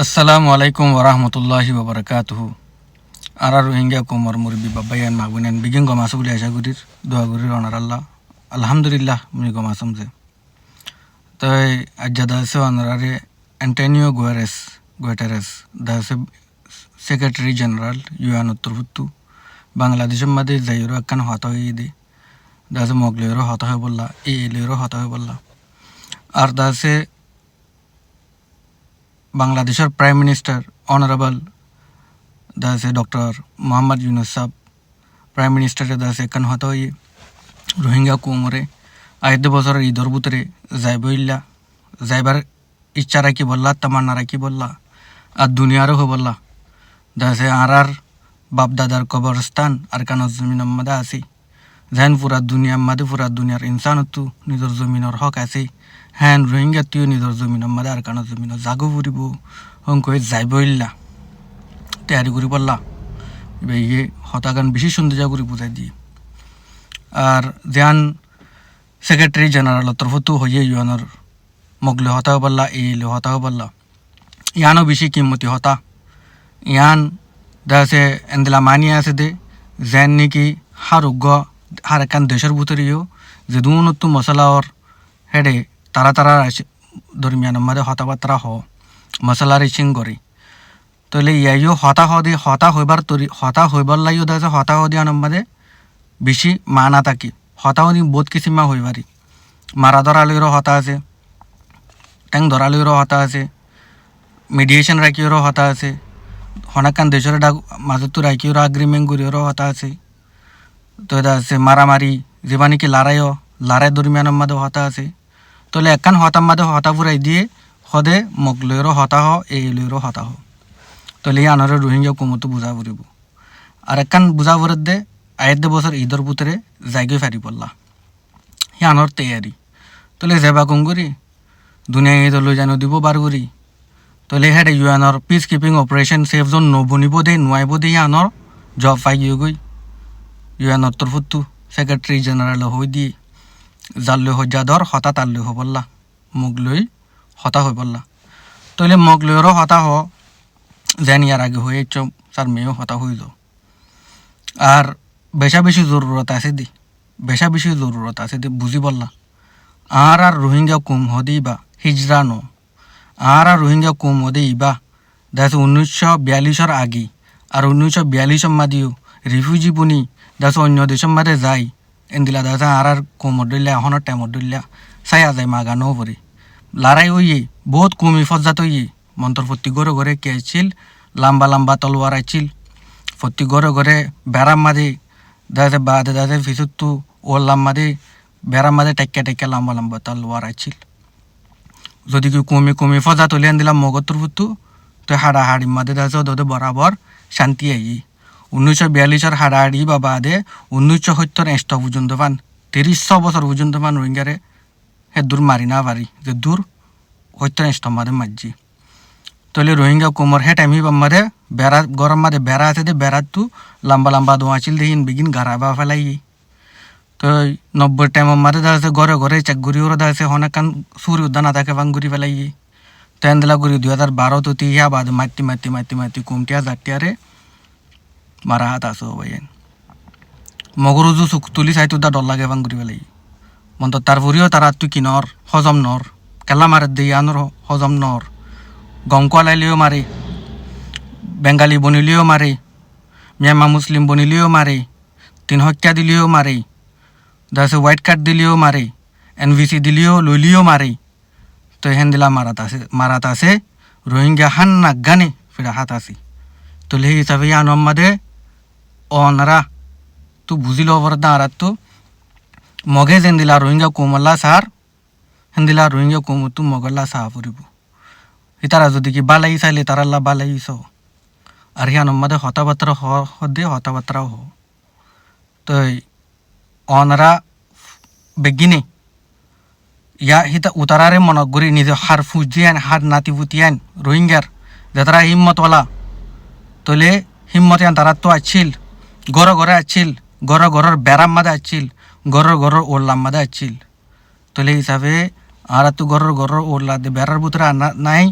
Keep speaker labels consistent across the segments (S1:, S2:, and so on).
S1: আসসালামু আলাইকুম ওরহমতুল্লাহি ওবরাকাতুহু। আর রোহিঙ্গা কোমর মুরবি বাবাইয়ান মাগুনেন বিগিন গমাসু বলে আশা করির দোয়া করির অনার আল্লাহ আলহামদুলিল্লাহ মুই গমাসম যে তাই আজ্জা দাসে অনারে অ্যান্টোনিও গুয়েটারেস দাসে সেক্রেটারি জেনারেল ইউএন উত্তরভুত্তু বাংলাদেশের মাঝে যাইরো একখান হতা হয়ে দে দাসে মগলেরও হতা হয়ে বললা এলেরও হতা হয়ে বললা আর দাসে বাংলাদেশের প্রাইম মিনিস্টার অনারেবল দাসে ডক্টর মোহাম্মদ ইউনুস সাহেব প্রাইম মিনিস্টারে দাসে কান হত হয়ে রোহিঙ্গা কুমরে আইতে বছরের ঈদর ভিতরে যাইবইল্লা যাইবার ইচ্ছা রাখি বললা তামান্না রাখি বললা আর দুনিয়ারও হো বললা দাসে আর বাপ দাদার কবরস্থান আর কানত জমিনের মধ্যে আছে যেন পুরা দুনিয়ার মাঝে পুরা দুনিয়ার ইনসানতো নিজের জমিনের হক আছে হ্যাঁ রোহিঙ্গা তুইও নিজের জমিনের মাঝে আর কানত জমিনের জাগো ফুরিব হংকই যাইবইল্লা তৈরি করি পড়লা এবার ইয়ে হতাগান বেশি সৌন্দর্য করে বুঝাই দিয়ে আর যেন সেক্রেটারি জেনারেল তরফতো হইয়ে ইউএনর মগলে হতাও পারলা এলে হতাও পারলা ইয়ানও বেশি কিম্মতি হতা ইয়ান দাসে এন্দিলা মানিয়ে আছে দে যেন নাকি হারোগ্য হার একান দেশের ভিতরেও যে দুনত্তু মশলা ওর হেডে তারা দরমিয়ান মাঝে হতাবার্তা হ মশলা রিচিং করে তাহলে ইয়াইও হতা হইবার লাগিও দাসে হতা হদি আনম্বাদে বেশি মানা থাকি হতা হদি বহুত কিসিমা হইবারি মারা ধরালিরও হতা আছে ট্যাং ধরালিরও হতা আছে মিডিয়েশন রাখিওরও হতা আছে হনাকান দেশের মাজতো রাখিওর আগ্রিমেন্ট করিওরও হতা আছে তো এটা আছে মারামারি যেবা নাকি লড়াই দরমিয়ানের মাঝে হতা আছে তাহলে একান হতার মাঝে হতা ফুরাই দিয়ে সদে মগলৈরও হতা হ এইলৈরও হতা হ তাহলে এই আনরে রোহিঙ্গা কুমতো বুঝা ফুরিব আর একান বুঝা ফুরের দে আয়ের বছর ঈদর ভিতরে জায়গায় ফারি পড়লা সি আনর তৈয়ারি তাহলে যেবা কম করি দুনিয়া ঈদ লৈ জানো দিব বার করি তাহলে হেডে ইউএনর peace keeping operation safe zone নবনিব দে নোৱাইব দে আনর জব পাই গই ইউএনর তরফতো সেক্রেটারি জেনারেল হই দিয়ে জাল্লৈ হজ্জা ধর হতা তাল্লৈ হ বললা মুগ লৈ হতা হয়ে বললা তাহলে মগ লইরও হতা হ যেন ইয়ার আগে হয়ে তার মেয়েও হতা হয়ে যাও আর বেশি জরুরত আছে দি বুঝি বললা আর রোহিঙ্গা কুম হদি বা হিজরানো আর রোহিঙ্গা কুম হদে ইবা দেখা 1942 আগে আর 1942 মাদিও রিফিউজি বুনি দেখা অন্য দেশের মাঝে যায় এন্দিলা দেখা আর কুমর দইলা এখনের টাইমর দইলা চাইয়া যায় মাগানো পরি লড়াই হইয়ে বহুত কম হিফাজত হইয়ে মন্তর প্রতি ঘরে কে আছিল লম্বা তলোয়ার আছিল প্রতি ঘরে বেড়ার মাঝে দাদা বাদে দাদা ফিসুত্তু ওল্লাম মাঝে বেড়ার মাঝে টেক্কা লম্বা তলোয়ার আছিল যদি কেউ কমে ফজা তুলিয়ান দিলাম মগতর ফুতু তো হাড়াহাড়ির মাঝে দাদা ওদের বরাবর শান্তি আই 1942 হাড়াহাড়ি বা বাদে 1970 পর্যন্ত পান 30 বছর পর্যন্ত পান রোহিঙ্গারে হে দূর মারি না পারি যে দূর 70 মাঝে মারজি তাহলে রোহিঙ্গা কোমর হে টাইম মাঝে বেড়া গরম মাঝে বেড়া আছে দে বেড়াতো লম্বা দোয়াছিল দেখিন বিগিন গাড়াবা ফেলাই তো 90 টাইমের মাঝে দাঁড়াচ্ছে ঘরে চেক ঘুরি ওরা দাঁড়াচ্ছে অনেকক্ষণ সূর্য উদ্যান তাকে ভাঙ ঘুরি ফেলাই তেন্দলা ঘুরি 2012 তো ইয়া বাদে মাতি কুমটিয়া জাটিয়ারে মারা হাত আসো ভাই মগরুজু চুক তুলি চাইতো দা ডর লাগে ভাঙ ঘুরি ফেলাই মন্ত তারপরেও তারা তুই কিনর হজম নর কেলা মারে দিয়ে আনর হজম নর গম কলাইলেও মারে বেঙ্গালি বনিলেও মারে মিয়ামা মুসলিম বনিলেও মারে 3 হত্যা দিলেও মারে দাসে হোয়াইট কার্ড দিলেও মারে এনভিসি দিলেও লইলেও মারে তো হেন দিলা মারাত আছে রোহিঙ্গা হান না গানে ফিরা হাত আছে তো লে হিসাবে আনম মাদে অনারা তো বুঝিল অবরদা আর তো মগে যেন দিলা রোহিঙ্গা কোমল্লা সার হেন দিলা রোহিঙ্গা কোমতো মগল্লা সাহা ফুরিব ইতারা যদি কি বালাই চাইলে তারাল্লা বালাই সো আর হিয়ানম মাদে হতাবার্তা হ তো অনারা বেগিনে ইয়া হিতা উতারারে মনক গরি নিজে হার ফুজিয়ান হার নাতি ফুটিয়ান রোহিঙ্গার যারা হিম্মতওয়ালা তোলে হিম্মতিয়ান তারা তো আছিল ঘরে আছিল ঘরের বেড়ার মাঝে আছিল ঘরের ওল্লার মাঝে আছিল তোলে হিসাবে আর তো ঘরের ওল্লা বেড়ার ভিতরে নাই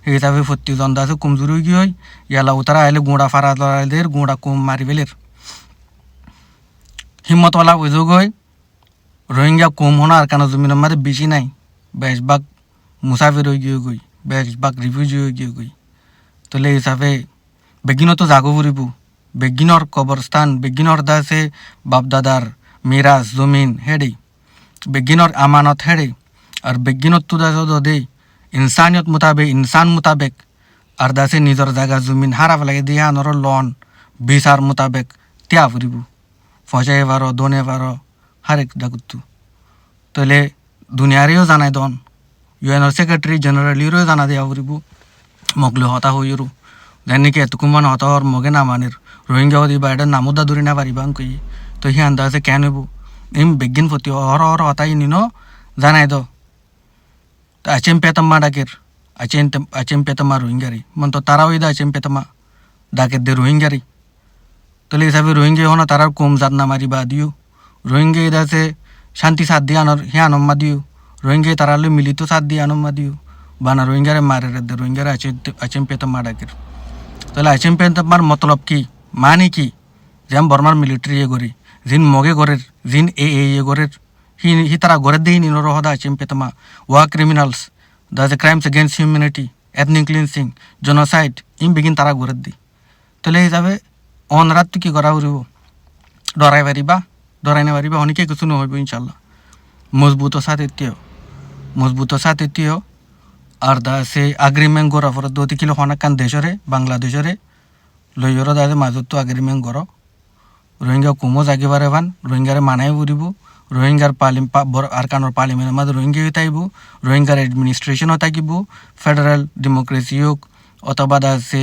S1: সেই হিসাবে প্রত্যেকজন দাসে কমজোরি হয়ে গিয়ে ইয়ালা উতারা আইলে গুঁড়া ফারা লড়াইদের গুঁড়া কম মারি ফেলের হিম্মতওয়ালা অভিযোগ হয় রোহিঙ্গা কম হনো আর কেন জমিনের মধ্যে বেশি নাই বেশভাগ মুসাফির হয়ে গিয়ে গই বেশভাগ রিফিউজি হয়ে গিয়ে গই তাহলে এই হিসাবে বেগিনও তো জাগো ফুরিব বেগিনর কবরস্থান বেগিনর দাসে বাপদাদার মিরাজ জমিন হেডে বেগিনর আমানত হেডে আর বেগিনত তো দাস দে ইনসানিয়ত মোতাবেক ইনসান মোতাবেক আর দাসে নিজের জায়গা জমিন হারাব লাগে দিয়ে আনর লন বিচার মোতাবেক ত্যাগ ফুরিব ফসাই পারো দনে পারো হারেক ডাকুতু তাহলে দুনিয়ারেও জানাই দন ইউএনর সেক্রেটারি জেনারেলিরও জানা দেওয়া ফুরিব মগলে হতা হইরু যেন নাকি এতকুম মানে হতা হওয়ার মগে না মানের রোহিঙ্গা দিবা এটা নামোদা ধরে না পারিবা কই তো সি আন্দাজে কেন হইব এম বেগিন প্রতি হর হর হতাই নিন জানাই দ আচেম পেতম্মা ডাকের আচেম পেতম্মা রোহিঙ্গারি মন তো তারাও দা আচেম পেতম্মা ডাকের দে রোহিঙ্গারি তাহলে হিসাবে রোহিঙ্গা হন তারা কম জাত না মারিবা দিও রোহিঙ্গা দাসে শান্তি সাথ দিয়ে আনর হে আনম্মা দিও রোহিঙ্গা তারালে মিলিত সাথ দিয়ে আনম্মা দিও বানা রোহিঙ্গারে মারে দে রোহিঙ্গারে আচেম পেতম্মা ডাকের তাহলে আচেম পেতম্মার মতলব কি মানে কি যেম বর্মার মিলিটারি এ গড়ি জিন মগে গড়ের জিন এ গড়ের হি তারা গড়ের দিয়ে নিন রহদা আচেম পেতম্মা ওয়া criminals the crimes against humanity ethnic cleansing genocide ইম বিগিন তারা গড়ের দি তাহলে হিসাবে অন রাত কি করা উড়িব ডরাই পারিবা ডরাই না পারিবা অনেকে কিছু নহইব ইনশাল্লাহ মজবুত সাথ এতিও আর দা সে আগ্রিমেন্ট গড়া ফর 2 কিলো হনাকান দেশরে বাংলাদেশরে লইয়র দাদে মাজত তো আগ্রিমেন্ট গড় রোহিঙ্গা কুমো জাগিবারে ভান রোহিঙ্গারে মানাই উড়িব রোহিঙ্গার আরকানোর পার্লিমেন্টের মাঝে রোহিঙ্গা তাইব রোহিঙ্গার এডমিনিস্ট্রেশনও থাকিব ফেডারেল ডেমোক্রেসি হোক অথবা দা সে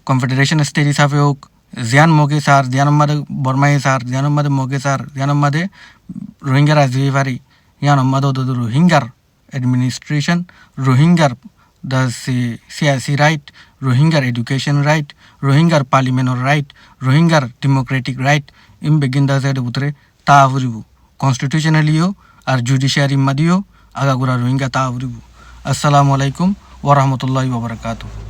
S1: কনফেডারেশন স্টেট হিসাবে হোক জিয়ান মগে সার জিয়ানোর মাদে বর্মাই সার জিয়ানোর মাদে মগে সার জিয়ানোর মাদে রোহিঙ্গার আজবি পারি ইয়ানোর মাদে রোহিঙ্গার এডমিনিস্ট্রেশন রোহিঙ্গার দ্য সিয়াসি রাইট রোহিঙ্গার এডুকেশন রাইট রোহিঙ্গার পার্লিমেন্টর রাইট রোহিঙ্গার ডেমোক্রেটিক রাইট ইম বেগিন দা সাইড বুতরে তা ফুরিব কনস্টিটিউশনালিও আর জুডিশিয়ারি মাদিও আগাগোড়া রোহিঙ্গা তা ফুরিব আসসালামু আলাইকুম ওয়া রাহমাতুল্লাহি ওয়া বারাকাতুহু